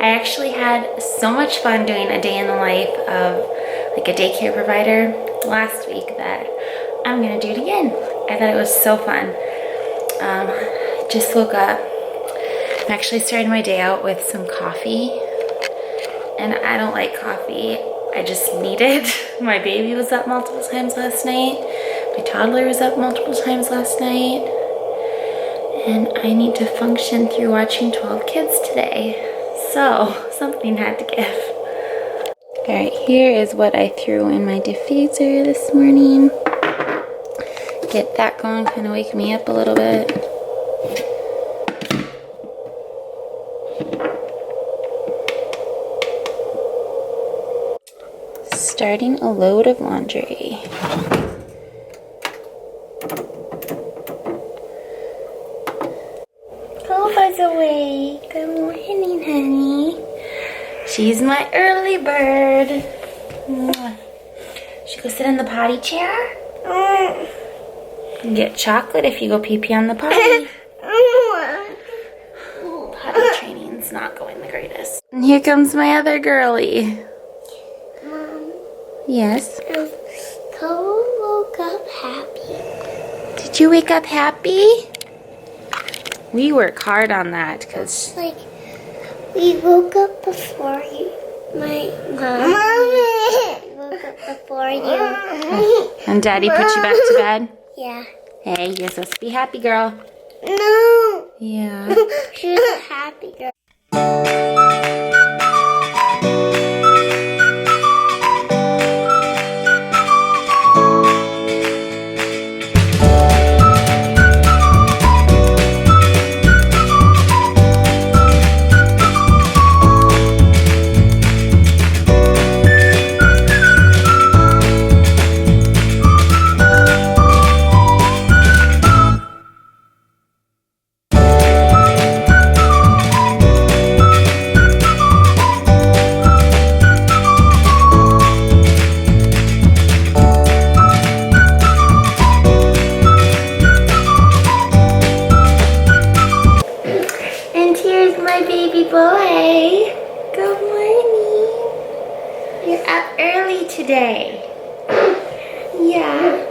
I actually had so much fun doing a day in the life of like a daycare provider last week that I'm gonna do it again. I thought it was so fun. Just woke up. I'm actually starting my day out with some coffee. And I don't like coffee. I just need it. My baby was up multiple times last night. My toddler was up multiple times last night. And I need to function through watching 12 kids today. So something had to give. All right, here is what I threw in my diffuser this morning. Get that going, kind of wake me up a little bit. Starting a load of laundry. Cova's awake. Good morning, honey. She's my early bird. She go sit in the potty chair. You get chocolate if you go pee-pee on the potty. Potty training's not going the greatest. And here comes my other girly. Mom. Yes? Cole woke up happy. Did you wake up happy? We work hard on that because Like, we woke up before you. My mom. We woke up before you. and Daddy put you back to bed. Yeah. Hey, you're supposed to be happy, girl. No. Yeah. She's a happy girl. Boy, good morning. You're up early today. Yeah.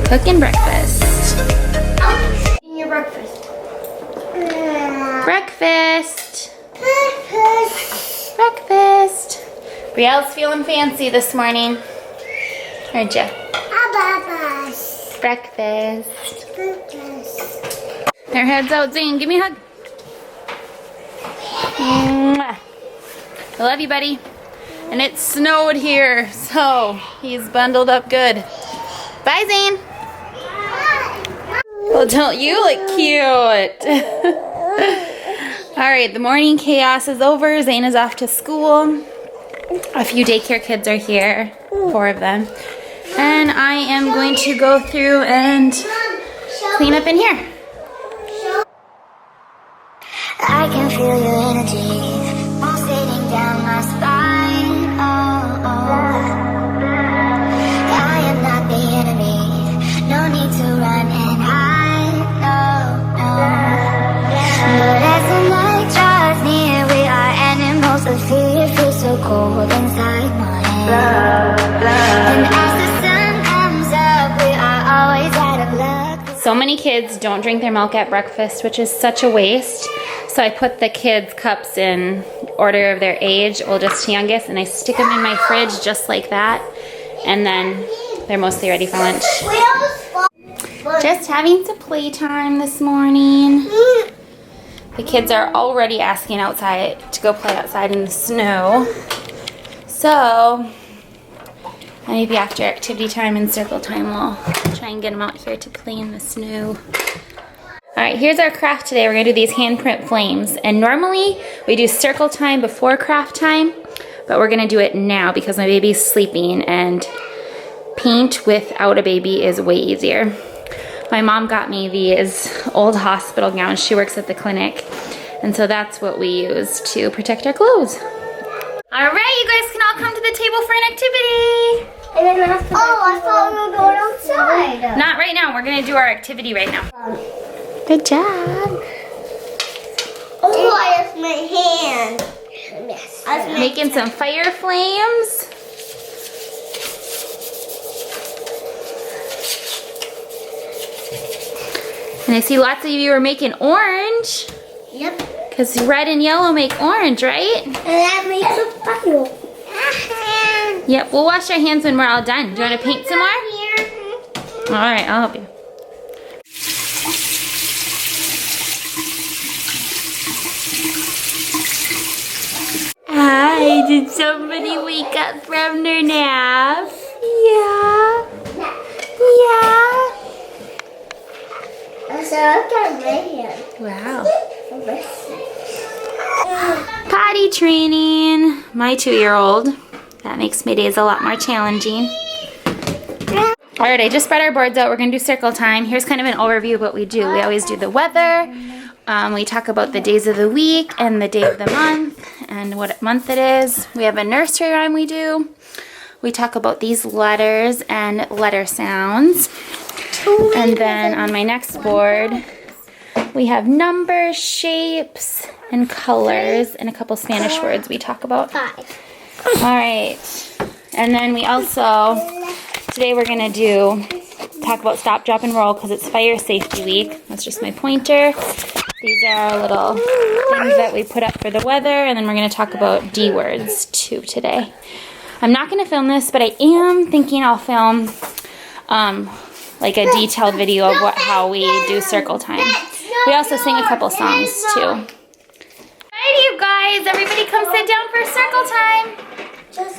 Cooking breakfast. Your breakfast. Breakfast. Breakfast. Breakfast. Brielle's feeling fancy this morning. Heard ya. Breakfast. Breakfast. Breakfast. Her head's out, Zane. Give me a hug. Mwah. I love you, buddy. And it snowed here, so he's bundled up good. Bye, Zane. Well, don't you look cute? All right, the morning chaos is over. Zane is off to school. A few daycare kids are here, 4 of them. And I am going to go through and clean up in here. I can feel your energy pulsating down my spine. Oh, oh. I am not the enemy. No need to run and hide. No, no. But as the night draws near, we are animals of fear. Feels so cold inside my head. And as the sun comes up, we are always out of luck. So many kids don't drink their milk at breakfast, which is such a waste. So I put the kids' cups in order of their age, oldest to youngest, and I stick them in my fridge just like that. And then they're mostly ready for lunch. Just having some playtime this morning. The kids are already asking outside to go play outside in the snow. So maybe after activity time and circle time, we'll try and get them out here to play in the snow. All right, here's our craft today. We're gonna do these handprint flames. And normally we do circle time before craft time, but we're gonna do it now because my baby's sleeping and paint without a baby is way easier. My mom got me these old hospital gowns. She works at the clinic. And so that's what we use to protect our clothes. All right, you guys can all come to the table for an activity. And then after I thought we were going outside. Not right now. We're going to do our activity right now. Good job. Oh, I have my hand. Yes. Making some fire flames. And I see lots of you are making orange. Yep. Because red and yellow make orange, right? And that makes a fire. Yep, we'll wash our hands when we're all done. Do you want to paint some more? All right, I'll help you. Hi, did somebody wake up from their nap? Yeah. Yeah. So I've got my hand. Wow. Potty training. My 2-year-old. That makes my days a lot more challenging. All right, I just spread our boards out. We're gonna do circle time. Here's kind of an overview of what we do. We always do the weather. We talk about the days of the week and the day of the month and what month it is. We have a nursery rhyme we do. We talk about these letters and letter sounds. And then on my next board, we have numbers, shapes, and colors, and a couple Spanish words we talk about. 5. All right. And then we also, today we're going to talk about stop, drop, and roll because it's fire safety week. That's just my pointer. These are our little things that we put up for the weather, and then we're going to talk about D words too today. I'm not going to film this, but I am thinking I'll film like a detailed video of how we do circle time. We also sing a couple songs too. Alrighty, you guys, everybody come sit down for circle time.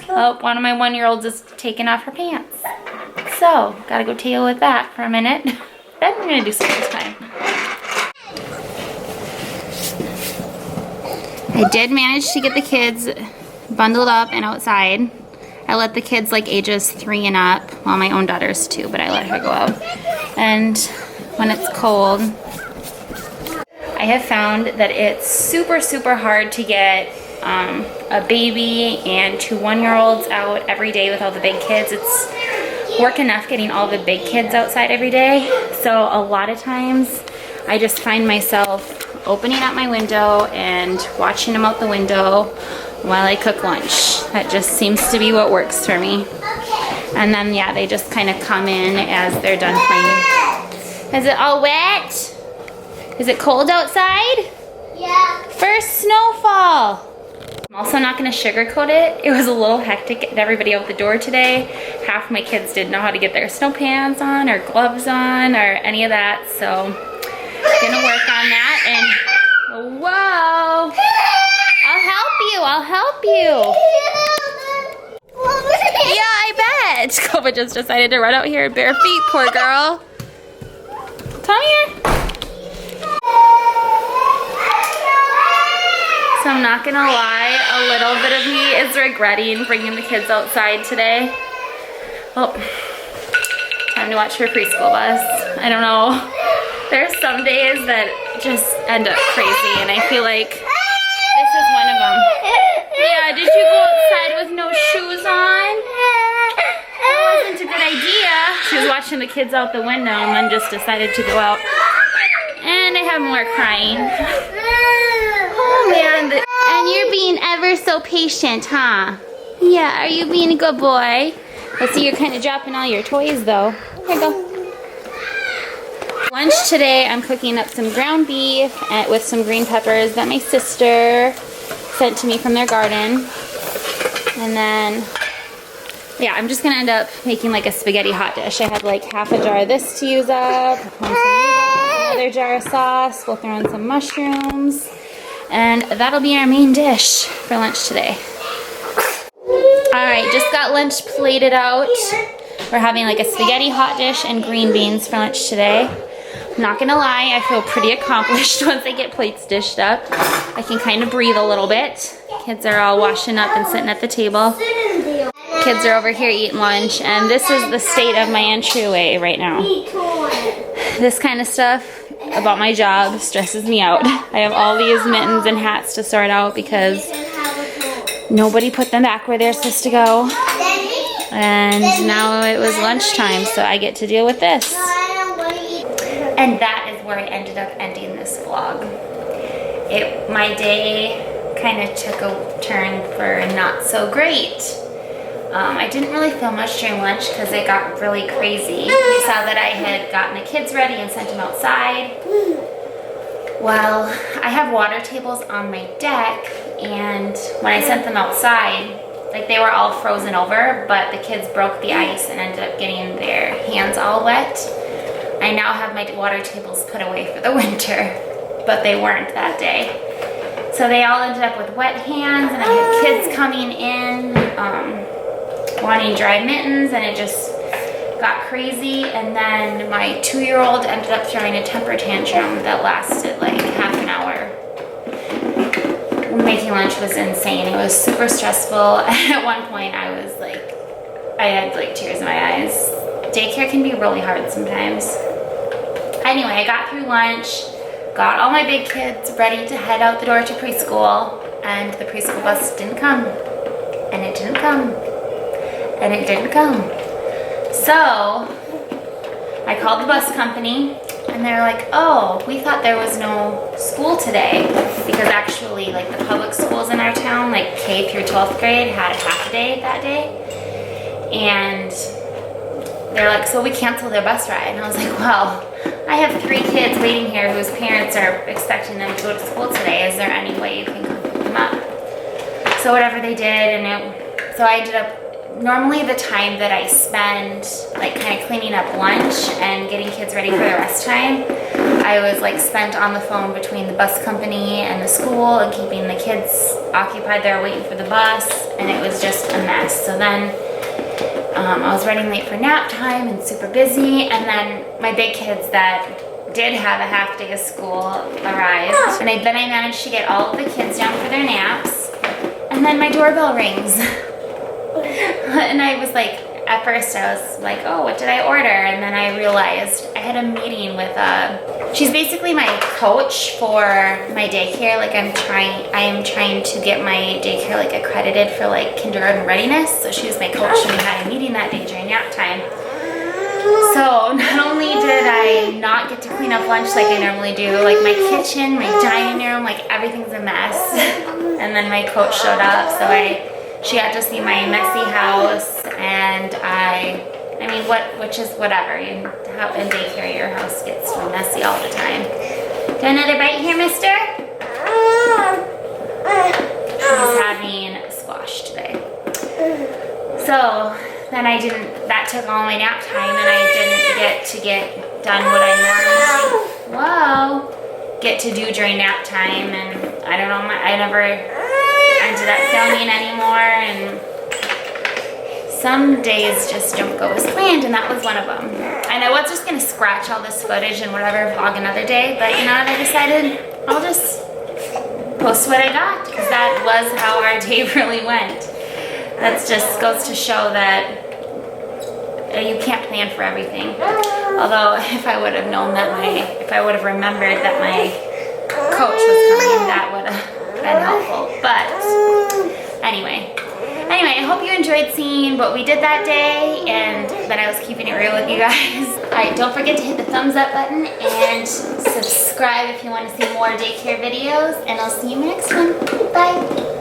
Oh, one of my 1-year-olds is taking off her pants. So, gotta go deal with that for a minute. Then we're gonna do circle time. I did manage to get the kids bundled up and outside. I let the kids like ages 3 and up, well my own daughter's 2, but I let her go out. And when it's cold, I have found that it's super, super hard to get a baby and 2 1-year-olds out every day with all the big kids. It's work enough getting all the big kids outside every day. So a lot of times I just find myself opening up my window and watching them out the window while I cook lunch. That just seems to be what works for me. And then, yeah, they just kind of come in as they're done playing. Is it all wet? Is it cold outside? Yeah. First snowfall. I'm also not going to sugarcoat it. It was a little hectic getting everybody out the door today. Half my kids didn't know how to get their snow pants on or gloves on or any of that. So, gonna work on that. And whoa! I'll help you. Yeah, I bet. Kova just decided to run out here in bare feet, poor girl. Come here. So I'm not gonna lie, a little bit of me is regretting bringing the kids outside today. Oh, time to watch for preschool bus. I don't know. There's some days that just end up crazy, and I feel like this is one of them. Yeah, did you go outside with no shoes on? That wasn't a good idea. She was watching the kids out the window and then just decided to go out. And I have more crying. Oh man, and you're being ever so patient, huh? Yeah, are you being a good boy? Let's see, you're kind of dropping all your toys though. Here you go. Lunch today, I'm cooking up some ground beef with some green peppers that my sister sent to me from their garden. And then, yeah, I'm just gonna end up making like a spaghetti hot dish. I have like half a jar of this to use up, another jar of sauce, we'll throw in some mushrooms, and that'll be our main dish for lunch today. Alright, just got lunch plated out. We're having like a spaghetti hot dish and green beans for lunch today. Not gonna lie, I feel pretty accomplished once I get plates dished up. I can kind of breathe a little bit. Kids are all washing up and sitting at the table. kids are over here eating lunch, and this is the state of my entryway right now. This kind of stuff about my job stresses me out. I have all these mittens and hats to sort out because nobody put them back where they're supposed to go. And now it was lunchtime, so I get to deal with this. And that is where I ended up ending this vlog. My day kind of took a turn for not so great. I didn't really film much during lunch because it got really crazy. You saw that I had gotten the kids ready and sent them outside. Well, I have water tables on my deck, and when I sent them outside, like they were all frozen over, but the kids broke the ice and ended up getting their hands all wet. I now have my water tables put away for the winter, but they weren't that day. So they all ended up with wet hands, and I had kids coming in wanting dry mittens, and it just got crazy. And then my 2-year-old ended up throwing a temper tantrum that lasted like half an hour. Making lunch was insane. It was super stressful. At one point I had like tears in my eyes. Daycare can be really hard sometimes. Anyway, I got through lunch, got all my big kids ready to head out the door to preschool, and the preschool bus didn't come, and it didn't come, and it didn't come. So I called the bus company, and they're like, oh, we thought there was no school today, because actually like the public schools in our town, like K through 12th grade, had a half day that day. And they're like, so we canceled their bus ride. And I was like, well, I have 3 kids waiting here whose parents are expecting them to go to school today. Is there any way you can come pick them up? So whatever they did, so I ended up, normally the time that I spend like kind of cleaning up lunch and getting kids ready for the rest time, I was like spent on the phone between the bus company and the school and keeping the kids occupied there waiting for the bus, and it was just a mess. So then I was running late for nap time and super busy, and then my big kids that did have a half day of school arrived, and then I managed to get all of the kids down for their naps, and then my doorbell rings. And I was like, at first I was like, oh, what did I order? And then I realized I had a meeting with she's basically my coach for my daycare. Like I am trying to get my daycare like accredited for like kindergarten readiness. So she was my coach, and we had a meeting that day during nap time. So not only did I not get to clean up lunch like I normally do, like my kitchen, my dining room, like everything's a mess. And then my coach showed up, so she got to see my messy house, and which is whatever. In daycare, your house gets so messy all the time. Do another bite here, mister? He's having squash today. So then that took all my nap time, and I didn't get done what I normally get to do during nap time, and I don't know, I never ended up filming anymore, and some days just don't go as planned, and that was one of them. And I was just gonna scratch all this footage and whatever, vlog another day, but you know what, I decided I'll just post what I got, because that was how our day really went. That just goes to show that you can't plan for everything. Although if I would have known if I would have remembered that my coach was coming, that would have been helpful. But anyway, I hope you enjoyed seeing what we did that day, and that I was keeping it real with you guys. Alright, don't forget to hit the thumbs up button and subscribe if you want to see more daycare videos, and I'll see you in the next one. Bye!